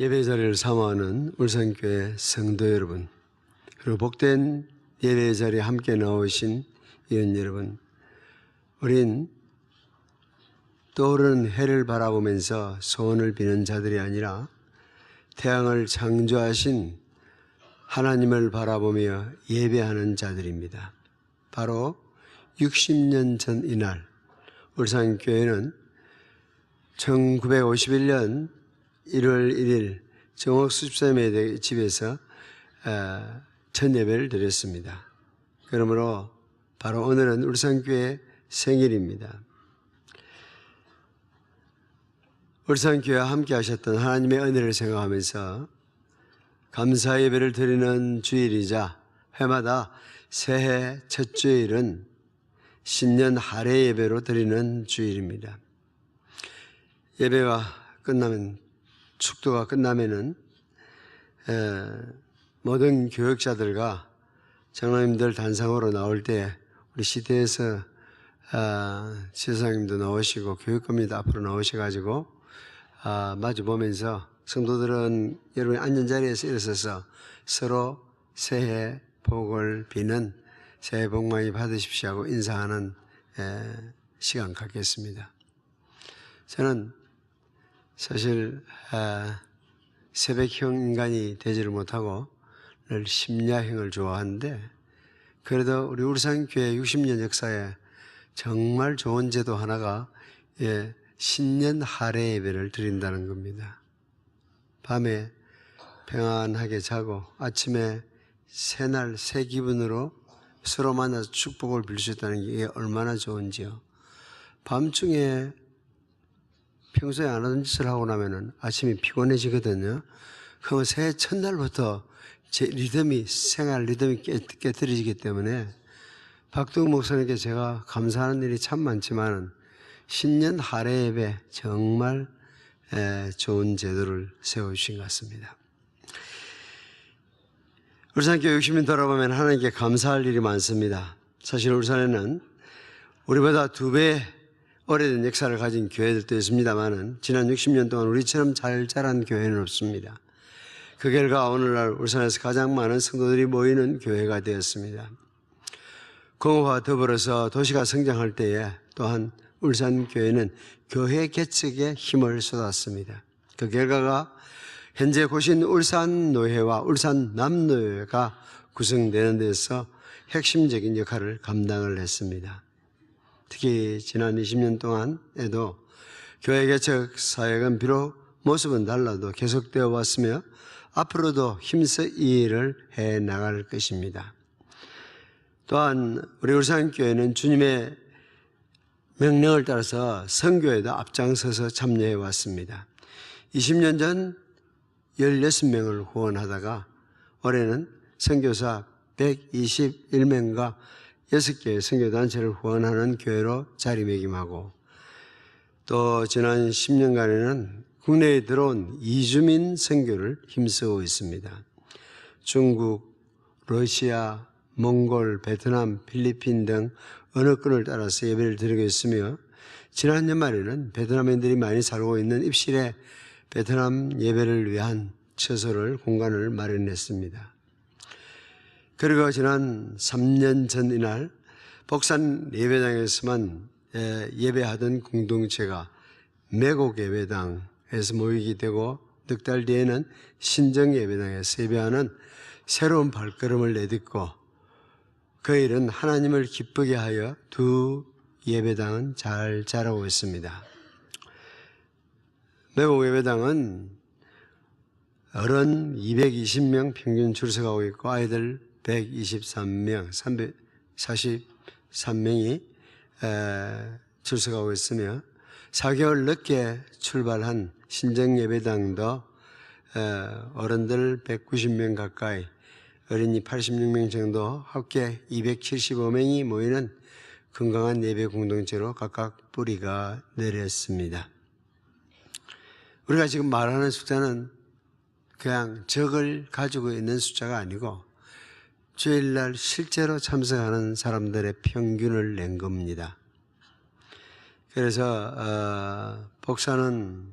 예배 자리를 사모하는 울산교회 성도 여러분, 그리고 복된 예배 자리에 함께 나오신 위원 여러분, 우린 떠오르는 해를 바라보면서 소원을 비는 자들이 아니라 태양을 창조하신 하나님을 바라보며 예배하는 자들입니다. 바로 60년 전 이날 울산교회는 1951년 1월 1일 정옥 수집사님의 집에서 첫 예배를 드렸습니다. 그러므로 바로 오늘은 울산교회 생일입니다. 울산교회와 함께 하셨던 하나님의 은혜를 생각하면서 감사 예배를 드리는 주일이자 해마다 새해 첫 주일은 신년 할애 예배로 드리는 주일입니다. 예배가 끝나면, 축도가 끝나면은 모든 교역자들과 장로님들 단상으로 나올 때 우리 시대에서 지사장님도 나오시고 교육감님도 앞으로 나오셔가지고 마주 보면서 성도들은 여러분이 앉은 자리에서 일어서서 서로 새해 복을 비는 새해 복 많이 받으십시오 하고 인사하는 시간 갖겠습니다. 저는 사실 새벽형 인간이 되지를 못하고 늘 심야형을 좋아하는데, 그래도 우리 울산교회 60년 역사에 정말 좋은 제도 하나가 신년 할애 예배를 드린다는 겁니다. 밤에 평안하게 자고 아침에 새날 새 기분으로 서로 만나서 축복을 빌 수 있다는 게 얼마나 좋은지요. 밤중에 평소에 안 하던 짓을 하고 나면은 아침이 피곤해지거든요. 그러면 새해 첫날부터 제 리듬이, 생활 리듬이 깨뜨려지기 때문에 박두웅 목사님께 제가 감사하는 일이 참 많지만 신년 할애 예배 정말 좋은 제도를 세워주신 것 같습니다. 울산교회 60년 돌아보면 하나님께 감사할 일이 많습니다. 사실 울산에는 우리보다 2배 오래된 역사를 가진 교회들도 있습니다만은 지난 60년 동안 우리처럼 잘 자란 교회는 없습니다. 그 결과 오늘날 울산에서 가장 많은 성도들이 모이는 교회가 되었습니다. 공업화와 더불어서 도시가 성장할 때에 또한 울산교회는 교회 개척에 힘을 쏟았습니다. 그 결과가 현재 고신 울산노회와 울산남노회가 구성되는 데서 핵심적인 역할을 감당을 했습니다. 특히 지난 20년 동안에도 교회 개척 사역은 비록 모습은 달라도 계속되어 왔으며 앞으로도 힘써 이 일을 해나갈 것입니다. 또한 우리 울산교회는 주님의 명령을 따라서 선교에도 앞장서서 참여해 왔습니다. 20년 전 16명을 후원하다가 올해는 선교사 121명과 6개의 선교단체를 후원하는 교회로 자리매김하고, 또 지난 10년간에는 국내에 들어온 이주민 선교를 힘쓰고 있습니다. 중국, 러시아, 몽골, 베트남, 필리핀 등 어느 끈을 따라서 예배를 드리고 있으며, 지난 연말에는 베트남인들이 많이 살고 있는 입실에 베트남 예배를 위한 처소를, 공간을 마련했습니다. 그리고 지난 3년 전 이날 복산 예배당에서만 예배하던 공동체가 매곡 예배당에서 모이게 되고, 넉 달 뒤에는 신정 예배당에서 예배하는 새로운 발걸음을 내딛고, 그 일은 하나님을 기쁘게 하여 두 예배당은 잘 자라고 있습니다. 매곡 예배당은 어른 220명 평균 줄 서가고 있고, 아이들 123명, 343명이 줄 서가고 있으며, 4개월 늦게 출발한 신정 예배당도 어른들 190명 가까이, 어린이 86명 정도, 합계 275명이 모이는 건강한 예배 공동체로 각각 뿌리가 내렸습니다. 우리가 지금 말하는 숫자는 그냥 적을 가지고 있는 숫자가 아니고 주일날 실제로 참석하는 사람들의 평균을 낸 겁니다. 그래서 복사는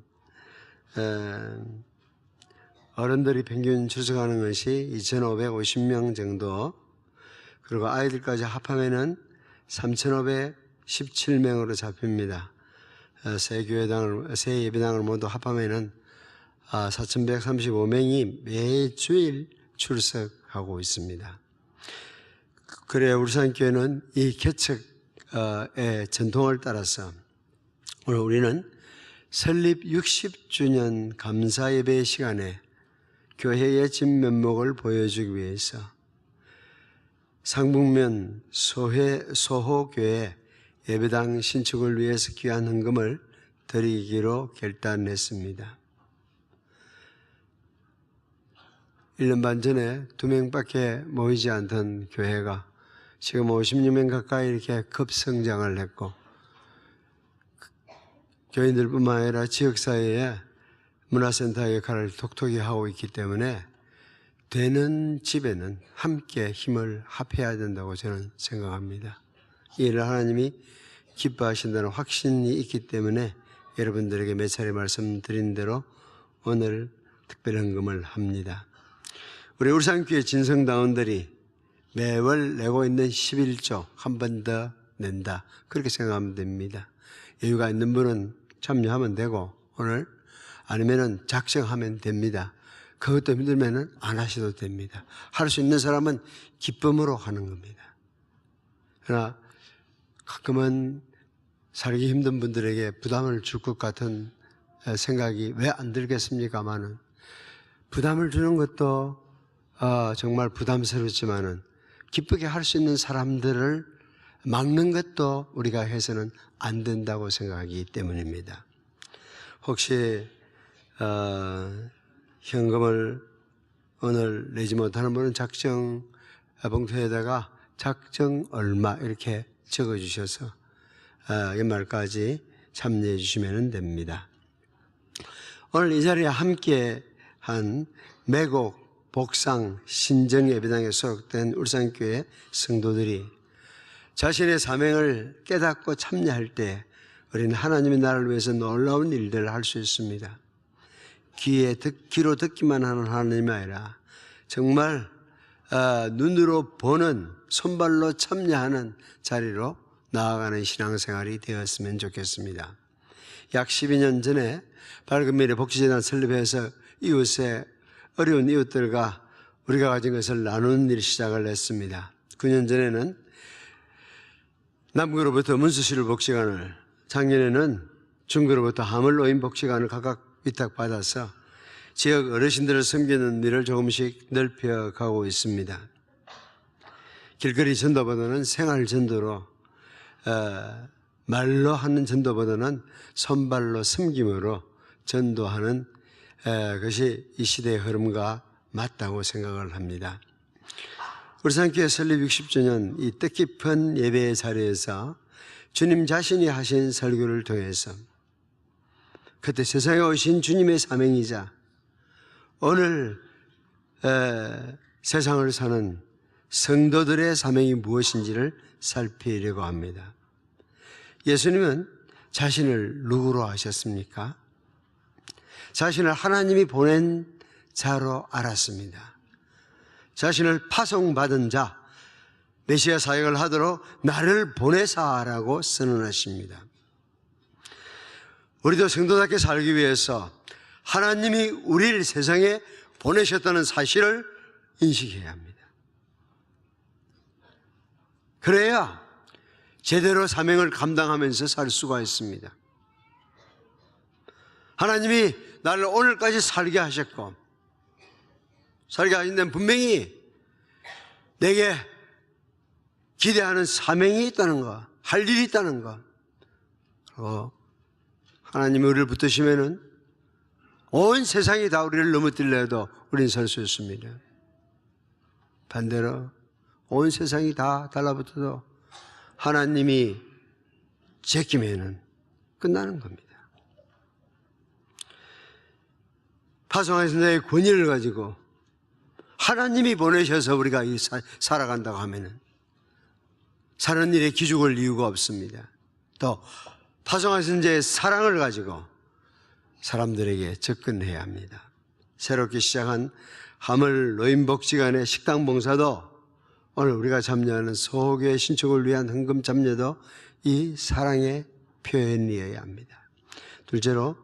어른들이 평균 출석하는 것이 2,550명 정도, 그리고 아이들까지 합하면은 3,517명으로 잡힙니다. 세 예배당을 모두 합하면은 4,135명이 매주일 출석하고 있습니다. 그래 울산교회는 이 개척의 전통을 따라서 오늘 우리는 설립 60주년 감사 예배 시간에 교회의 진면목을 보여주기 위해서 상북면 소호교회 예배당 신축을 위해서 귀한 헌금을 드리기로 결단했습니다. 1년 반 전에 2명밖에 모이지 않던 교회가 지금 56명 가까이 이렇게 급성장을 했고, 교인들뿐만 아니라 지역사회에 문화센터의 역할을 톡톡히 하고 있기 때문에 되는 집에는 함께 힘을 합해야 된다고 저는 생각합니다. 이 일을 하나님이 기뻐하신다는 확신이 있기 때문에 여러분들에게 몇 차례 말씀드린 대로 오늘 특별 헌금을 합니다. 우리 울산교회 진성다원들이 매월 내고 있는 11조 한 번 더 낸다, 그렇게 생각하면 됩니다. 여유가 있는 분은 참여하면 되고, 오늘 아니면은 작정하면 됩니다. 그것도 힘들면은 안 하셔도 됩니다. 할 수 있는 사람은 기쁨으로 하는 겁니다. 그러나 가끔은 살기 힘든 분들에게 부담을 줄 것 같은 생각이 왜 안 들겠습니까마는, 부담을 주는 것도 정말 부담스럽지만은 기쁘게 할 수 있는 사람들을 막는 것도 우리가 해서는 안 된다고 생각하기 때문입니다. 혹시 현금을 오늘 내지 못하는 분은 작정 봉투에다가 작정 얼마 이렇게 적어주셔서 연말까지 참여해 주시면 됩니다. 오늘 이 자리에 함께 한 매곡 복상 신정예배당에 소속된 울산교회 성도들이 자신의 사명을 깨닫고 참여할 때 우리는 하나님의 나라를 위해서 놀라운 일들을 할 수 있습니다. 귀로 듣기만 하는 하나님이 아니라 정말 눈으로 보는, 손발로 참여하는 자리로 나아가는 신앙생활이 되었으면 좋겠습니다. 약 12년 전에 밝은 미래 복지재단 설립해서 이웃의 어려운 이웃들과 우리가 가진 것을 나누는 일 시작을 했습니다. 9년 전에는 남구로부터 문수시를 복지관을, 작년에는 중구로부터 하물노인 복지관을 각각 위탁받아서 지역 어르신들을 섬기는 일을 조금씩 넓혀가고 있습니다. 길거리 전도보다는 생활 전도로, 말로 하는 전도보다는 손발로 섬김으로 전도하는 것이 이 시대의 흐름과 맞다고 생각을 합니다. 울산교회 설립 60주년 이 뜻깊은 예배의 자리에서 주님 자신이 하신 설교를 통해서 그때 세상에 오신 주님의 사명이자 오늘 세상을 사는 성도들의 사명이 무엇인지를 살피려고 합니다. 예수님은 자신을 누구로 하셨습니까? 자신을 하나님이 보낸 자로 알았습니다. 자신을 파송받은 자, 메시아 사역을 하도록 나를 보내사라고 선언하십니다. 우리도 성도답게 살기 위해서 하나님이 우리를 세상에 보내셨다는 사실을 인식해야 합니다. 그래야 제대로 사명을 감당하면서 살 수가 있습니다. 하나님이 나를 오늘까지 살게 하셨고, 살게 하신 데는 분명히 내게 기대하는 사명이 있다는 것, 할 일이 있다는 것. 그리고 하나님이 우리를 붙드시면은 온 세상이 다 우리를 넘어뜨려도 우리는 설 수 있습니다. 반대로 온 세상이 다 달라붙어도 하나님이 제끼면은 끝나는 겁니다. 파송하신 자의 권위를 가지고 하나님이 보내셔서 우리가 살아간다고 하면은 사는 일에 기죽을 이유가 없습니다. 또 파송하신 자의 사랑을 가지고 사람들에게 접근해야 합니다. 새롭게 시작한 하물 노인복지관의 식당 봉사도 오늘 우리가 참여하는 소교회 신축을 위한 헌금 참여도 이 사랑의 표현이어야 합니다. 둘째로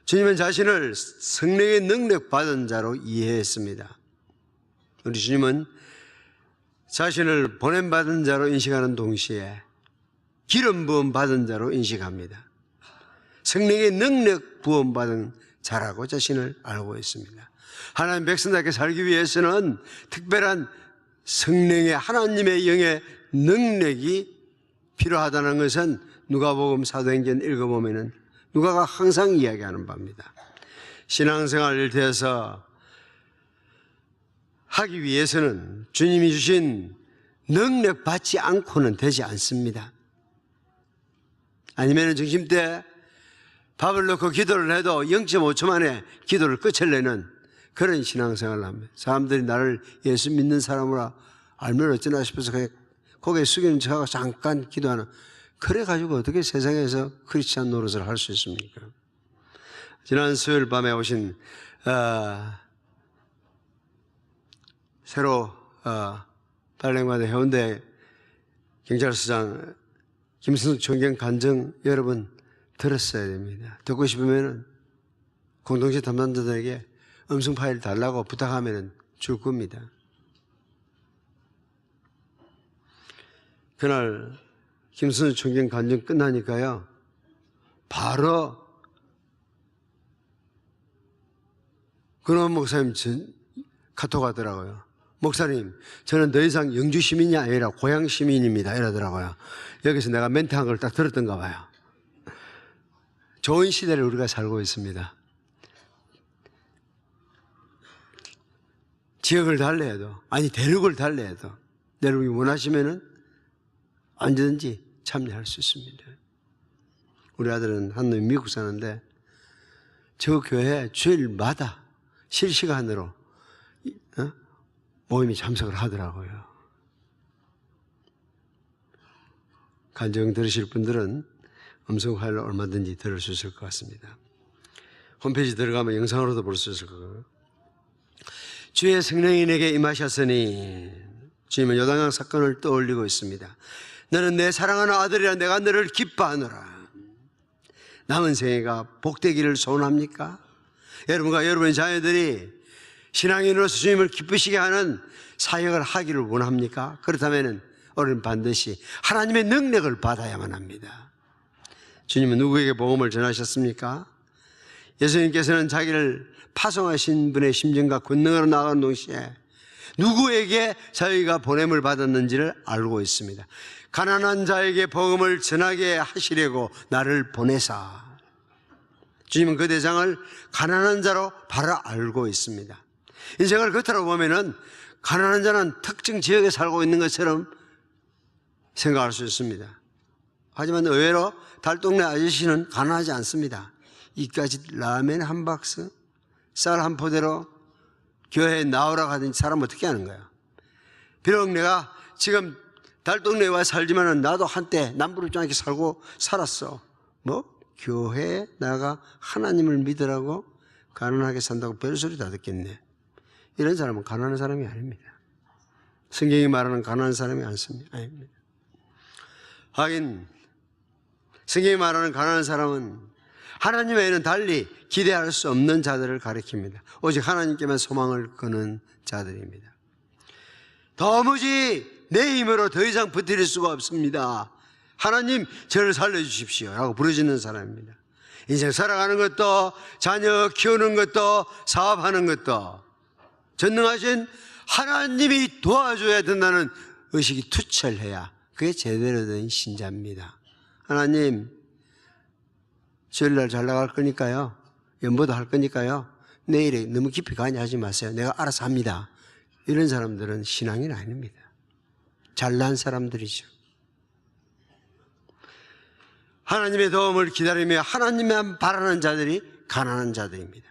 주님은 자신을 성령의 능력 받은 자로 이해했습니다. 우리 주님은 자신을 보냄받은 자로 인식하는 동시에 기름 부음 받은 자로 인식합니다. 성령의 능력 부음 받은 자라고 자신을 알고 있습니다. 하나님 백성답게 살기 위해서는 특별한 성령의 하나님의 영의 능력이 필요하다는 것은 누가복음 사도행전 읽어보면 누가가 항상 이야기하는 바입니다. 신앙생활 일터에서 하기 위해서는 주님이 주신 능력 받지 않고는 되지 않습니다. 아니면 중심 때 밥을 넣고 기도를 해도 0.5초 만에 기도를 끝을 내는 그런 신앙생활을 합니다. 사람들이 나를 예수 믿는 사람으로 알면 어쩌나 싶어서 그냥 고개 숙이는 척하고 잠깐 기도하는, 그래가지고 어떻게 세상에서 크리스찬 노릇을 할 수 있습니까? 지난 수요일 밤에 오신 새로 발령받은 해운대 경찰서장 김승숙 총경 간증 여러분 들었어야 됩니다. 듣고 싶으면 공동체 담당자들에게 음성 파일 달라고 부탁하면 줄 겁니다. 그날 김승숙 총경 간증 끝나니까요, 바로 근원 목사님 카톡 하더라고요. 목사님, 저는 더 이상 영주 시민이 아니라 고향 시민입니다. 이러더라고요. 여기서 내가 멘트한 걸 딱 들었던가 봐요. 좋은 시대를 우리가 살고 있습니다. 지역을 달래해도, 아니 대륙을 달래해도 여러분이 원하시면은 언제든지 참여할 수 있습니다. 우리 아들은 한 놈이 미국 사는데 저 교회 주일마다 실시간으로 모임에 참석을 하더라고요. 간증 들으실 분들은 음성 파일로 얼마든지 들을 수 있을 것 같습니다. 홈페이지 들어가면 영상으로도 볼 수 있을 거고요. 주의 성령이 내게 임하셨으니, 주님은 요단강 사건을 떠올리고 있습니다. 너는 내 사랑하는 아들이라 내가 너를 기뻐하노라. 남은 생애가 복되기를 소원합니까? 여러분과 여러분의 자녀들이 신앙인으로서 주님을 기쁘시게 하는 사역을 하기를 원합니까? 그렇다면 우리는 반드시 하나님의 능력을 받아야만 합니다. 주님은 누구에게 복음을 전하셨습니까? 예수님께서는 자기를 파송하신 분의 심정과 권능으로 나아가는 동시에 누구에게 자기가 보냄을 받았는지를 알고 있습니다. 가난한 자에게 복음을 전하게 하시려고 나를 보내사. 주님은 그 대상을 가난한 자로 바로 알고 있습니다. 인생을 겉으로 보면은 가난한 자는 특정 지역에 살고 있는 것처럼 생각할 수 있습니다. 하지만 의외로 달동네 아저씨는 가난하지 않습니다. 이까지 라면 한 박스, 쌀 한 포대로 교회에 나오라고 하더니 사람 어떻게 하는 거야? 비록 내가 지금 달동네에 와 살지만은 나도 한때 남부럽지 않게 살았어. 뭐? 교회에 나가 하나님을 믿으라고 가난하게 산다고 별소리 다 듣겠네. 이런 사람은 가난한 사람이 아닙니다. 성경이 말하는 가난한 사람이 아닙니다. 하긴 성경이 말하는 가난한 사람은 하나님 외에는 달리 기대할 수 없는 자들을 가리킵니다. 오직 하나님께만 소망을 거는 자들입니다. 도무지 내 힘으로 더 이상 버틸 수가 없습니다. 하나님 저를 살려주십시오 라고 부르짖는 사람입니다. 인생 살아가는 것도, 자녀 키우는 것도, 사업하는 것도 전능하신 하나님이 도와줘야 된다는 의식이 투철해야 그게 제대로 된 신자입니다. 하나님, 주일날 잘 나갈 거니까요, 연보도 할 거니까요, 내일에 너무 깊이 관여하지 마세요. 내가 알아서 합니다. 이런 사람들은 신앙인 아닙니다. 잘난 사람들이죠. 하나님의 도움을 기다리며 하나님만 바라는 자들이 가난한 자들입니다.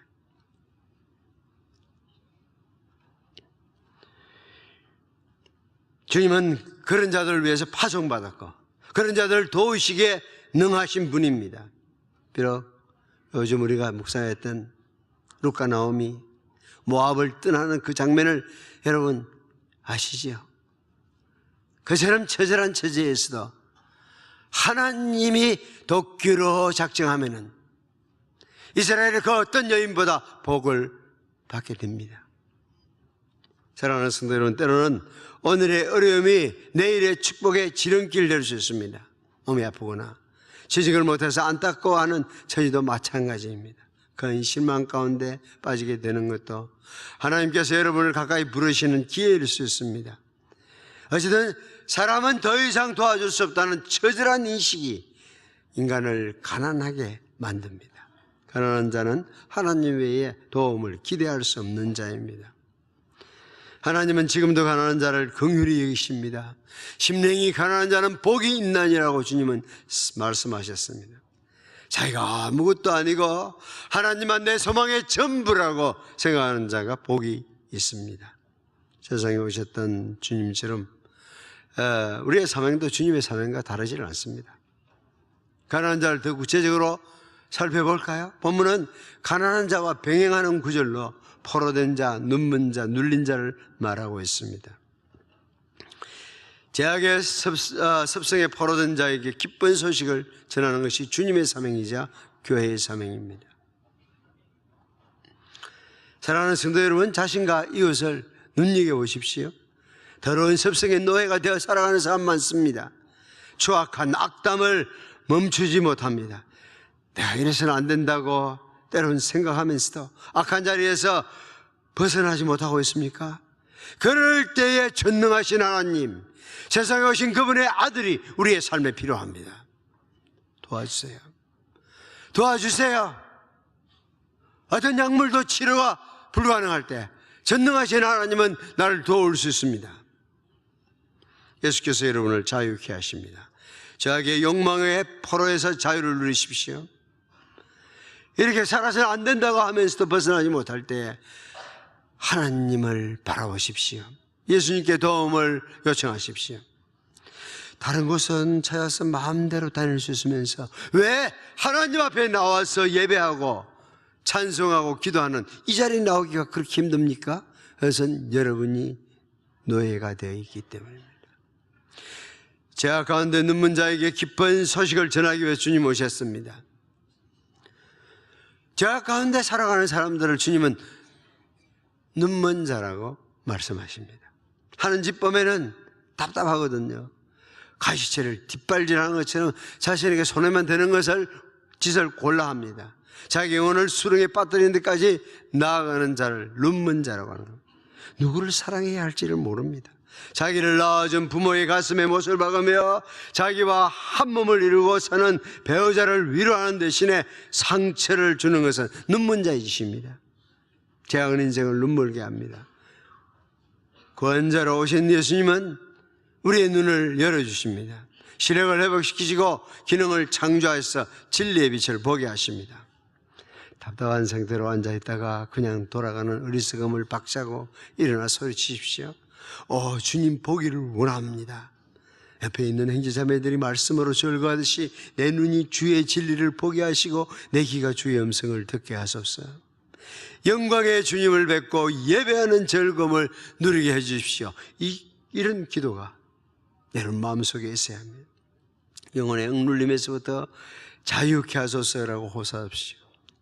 주님은 그런 자들을 위해서 파송받았고 그런 자들을 도우시기에 능하신 분입니다. 비록 요즘 우리가 묵상했던 룻과 나오미 모압을 떠나는 그 장면을 여러분 아시지요? 그처럼 처절한 처지에서도 하나님이 돕기로 작정하면은 이스라엘의 그 어떤 여인보다 복을 받게 됩니다. 사랑하는 성도 여러분, 때로는 오늘의 어려움이 내일의 축복의 지름길 될 수 있습니다. 몸이 아프거나 취직을 못해서 안타까워하는 처지도 마찬가지입니다. 그런 실망 가운데 빠지게 되는 것도 하나님께서 여러분을 가까이 부르시는 기회일 수 있습니다. 어쨌든 사람은 더 이상 도와줄 수 없다는 처절한 인식이 인간을 가난하게 만듭니다. 가난한 자는 하나님 외에 도움을 기대할 수 없는 자입니다. 하나님은 지금도 가난한 자를 긍휼히 여기십니다. 심령이 가난한 자는 복이 있나니라고 주님은 말씀하셨습니다. 자기가 아무것도 아니고 하나님만 내 소망의 전부라고 생각하는 자가 복이 있습니다. 세상에 오셨던 주님처럼 우리의 사명도 주님의 사명과 다르지는 않습니다. 가난한 자를 더 구체적으로 살펴볼까요? 본문은 가난한 자와 병행하는 구절로 포로된 자, 눈먼 자, 눌린 자를 말하고 있습니다. 죄악의 습성에 포로된 자에게 기쁜 소식을 전하는 것이 주님의 사명이자 교회의 사명입니다. 사랑하는 성도 여러분, 자신과 이웃을 눈여겨보십시오. 더러운 습성의 노예가 되어 살아가는 사람 많습니다. 추악한 악담을 멈추지 못합니다. 내가 이래서는 안 된다고 때로는 생각하면서도 악한 자리에서 벗어나지 못하고 있습니까? 그럴 때에 전능하신 하나님, 세상에 오신 그분의 아들이 우리의 삶에 필요합니다. 도와주세요. 도와주세요. 어떤 약물도 치료가 불가능할 때 전능하신 하나님은 나를 도울 수 있습니다. 예수께서 여러분을 자유케 하십니다. 저에게 욕망의 포로에서 자유를 누리십시오. 이렇게 살아서는 안 된다고 하면서도 벗어나지 못할 때 하나님을 바라보십시오. 예수님께 도움을 요청하십시오. 다른 곳은 찾아서 마음대로 다닐 수 있으면서 왜 하나님 앞에 나와서 예배하고 찬송하고 기도하는 이 자리에 나오기가 그렇게 힘듭니까? 그것은 여러분이 노예가 되어 있기 때문입니다. 죄악 가운데 눈먼 자에게 기쁜 소식을 전하기 위해 주님 오셨습니다. 죄악 가운데 살아가는 사람들을 주님은 눈먼 자라고 말씀하십니다. 하는 짓 보면은 답답하거든요. 가시채를 뒷발질하는 것처럼 자신에게 손해만 되는 짓을 골라 합니다. 자기 영혼을 수렁에 빠뜨리는 데까지 나아가는 자를 눈먼 자라고 하는 겁니다. 누구를 사랑해야 할지를 모릅니다. 자기를 낳아준 부모의 가슴에 못을 박으며 자기와 한 몸을 이루고 사는 배우자를 위로하는 대신에 상처를 주는 것은 눈먼 자의 짓입니다. 죄악은 인생을 눈멀게 합니다. 구원자로 오신 예수님은 우리의 눈을 열어주십니다. 시력을 회복시키시고 기능을 창조하셔서 진리의 빛을 보게 하십니다. 답답한 상태로 앉아있다가 그냥 돌아가는 어리석음을 박차고 일어나 소리치십시오. 주님 보기를 원합니다. 옆에 있는 형제자매들이 말씀으로 절거하듯이 내 눈이 주의 진리를 보게 하시고 내 귀가 주의 음성을 듣게 하소서. 영광의 주님을 뵙고 예배하는 즐거움을 누리게 해주십시오. 이런 기도가 여러분 마음속에 있어야 합니다. 영혼의 억눌림에서부터 자유케 하소서라고 호소하십시오.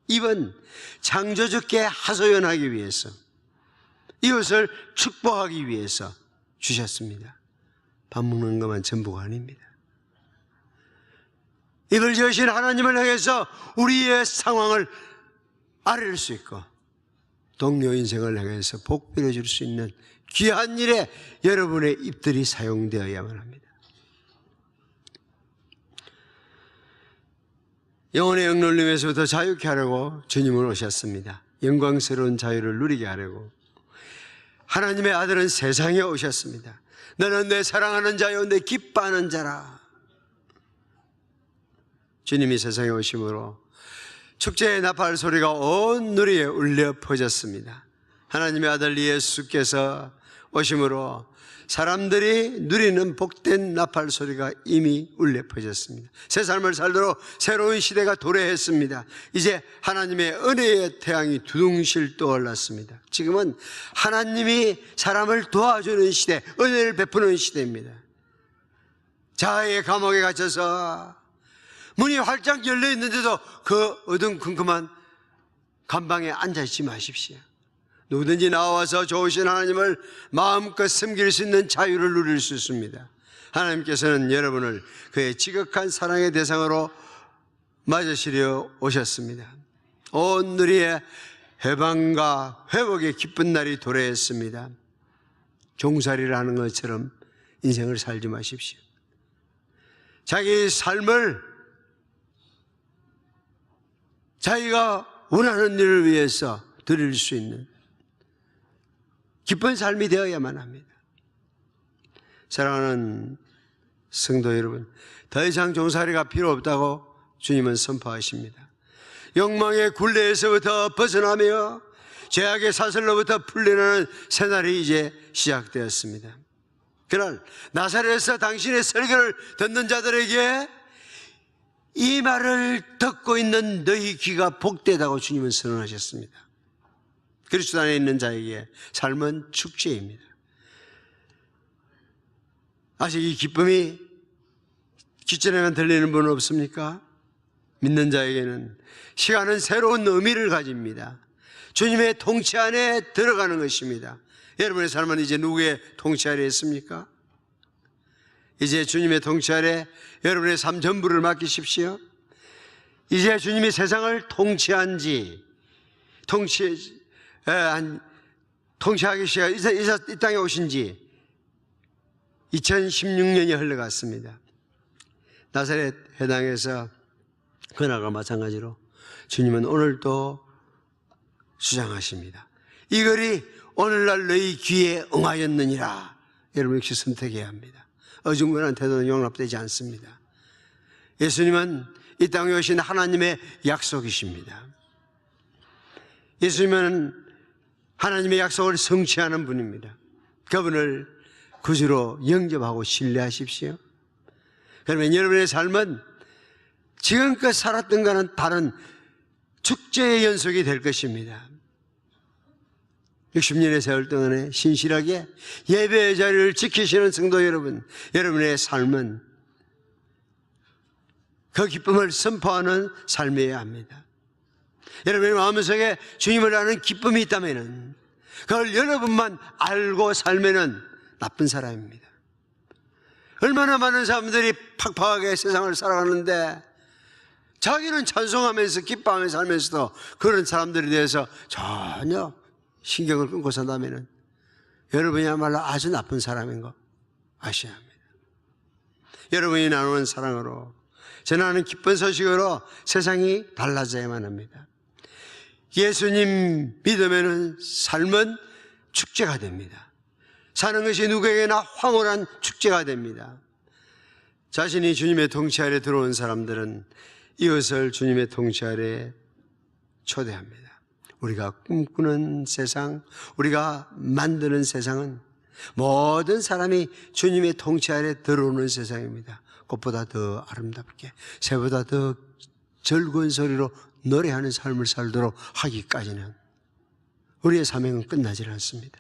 이번 창조주께 하소연하기 위해서, 이것을 축복하기 위해서 주셨습니다. 밥 먹는 것만 전부가 아닙니다. 이걸 지으신 하나님을 향해서 우리의 상황을 아뢰를 수 있고 동료 인생을 향해서 복 빌어줄 수 있는 귀한 일에 여러분의 입들이 사용되어야만 합니다. 영혼의 억눌림에서부터 자유케 하려고 주님은 오셨습니다. 영광스러운 자유를 누리게 하려고 하나님의 아들은 세상에 오셨습니다. 너는 내 사랑하는 자요 내 기뻐하는 자라. 주님이 세상에 오심으로 축제의 나팔 소리가 온 누리에 울려 퍼졌습니다. 하나님의 아들 예수께서 오심으로 사람들이 누리는 복된 나팔 소리가 이미 울려 퍼졌습니다. 새 삶을 살도록 새로운 시대가 도래했습니다. 이제 하나님의 은혜의 태양이 두둥실 떠올랐습니다. 지금은 하나님이 사람을 도와주는 시대, 은혜를 베푸는 시대입니다. 자아의 감옥에 갇혀서 문이 활짝 열려 있는데도 그 어두컴컴한 감방에 앉아있지 마십시오. 누구든지 나와서 좋으신 하나님을 마음껏 섬길 수 있는 자유를 누릴 수 있습니다. 하나님께서는 여러분을 그의 지극한 사랑의 대상으로 맞으시려 오셨습니다. 온 누리의 해방과 회복의 기쁜 날이 도래했습니다. 종살이를 하는 것처럼 인생을 살지 마십시오. 자기 삶을 자기가 원하는 일을 위해서 드릴 수 있는 기쁜 삶이 되어야만 합니다. 사랑하는 성도 여러분, 더 이상 종살이가 필요 없다고 주님은 선포하십니다. 욕망의 굴레에서부터 벗어나며 죄악의 사슬로부터 풀려나는 새날이 이제 시작되었습니다. 그날 나사렛에서 당신의 설교를 듣는 자들에게 이 말을 듣고 있는 너희 귀가 복되다고 주님은 선언하셨습니다. 그리스도 안에 있는 자에게 삶은 축제입니다. 아직 이 기쁨이 귓전에만 들리는 분은 없습니까? 믿는 자에게는 시간은 새로운 의미를 가집니다. 주님의 통치 안에 들어가는 것입니다. 여러분의 삶은 이제 누구의 통치 아래 있습니까? 이제 주님의 통치 아래 여러분의 삶 전부를 맡기십시오. 이제 주님이 세상을 통치하기 시작 이 땅에 오신 지 2016년이 흘러갔습니다. 나사렛 회당에서 그날과 마찬가지로 주님은 오늘도 주장하십니다. 이 글이 오늘날 너희 귀에 응하였느니라. 여러분 역시 선택해야 합니다. 어중간한 태도는 용납되지 않습니다. 예수님은 이 땅에 오신 하나님의 약속이십니다. 예수님은 하나님의 약속을 성취하는 분입니다. 그분을 구주로 영접하고 신뢰하십시오. 그러면 여러분의 삶은 지금껏 살았던 것과는 다른 축제의 연속이 될 것입니다. 60년의 세월 동안에 신실하게 예배의 자리를 지키시는 성도 여러분, 여러분의 삶은 그 기쁨을 선포하는 삶이어야 합니다. 여러분의 마음속에 주님을 아는 기쁨이 있다면 그걸 여러분만 알고 살면은 나쁜 사람입니다. 얼마나 많은 사람들이 팍팍하게 세상을 살아가는데 자기는 찬송하면서 기뻐하면서 살면서도 그런 사람들에 대해서 전혀 신경을 끊고 산다면 여러분이야말로 아주 나쁜 사람인 거 아셔야 합니다. 여러분이 나누는 사랑으로 전하는 기쁜 소식으로 세상이 달라져야만 합니다. 예수님 믿으면 삶은 축제가 됩니다. 사는 것이 누구에게나 황홀한 축제가 됩니다. 자신이 주님의 통치 아래 들어온 사람들은 이것을 주님의 통치 아래 초대합니다. 우리가 꿈꾸는 세상, 우리가 만드는 세상은 모든 사람이 주님의 통치 아래 들어오는 세상입니다. 꽃보다 더 아름답게, 새보다 더 즐거운 소리로 노래하는 삶을 살도록 하기까지는 우리의 사명은 끝나지 않습니다.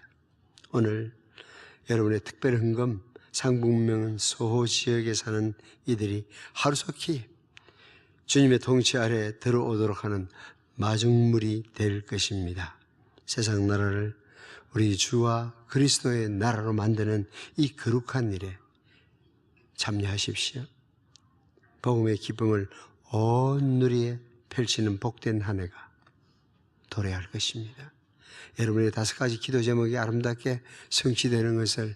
오늘 여러분의 특별 헌금 상북면 소호 지역에 사는 이들이 하루속히 주님의 통치 아래 들어오도록 하는 마중물이 될 것입니다. 세상 나라를 우리 주와 그리스도의 나라로 만드는 이 거룩한 일에 참여하십시오. 복음의 기쁨을 온 누리에 펼치는 복된 한 해가 도래할 것입니다. 여러분의 5가지 기도 제목이 아름답게 성취되는 것을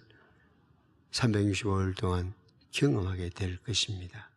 365일 동안 경험하게 될 것입니다.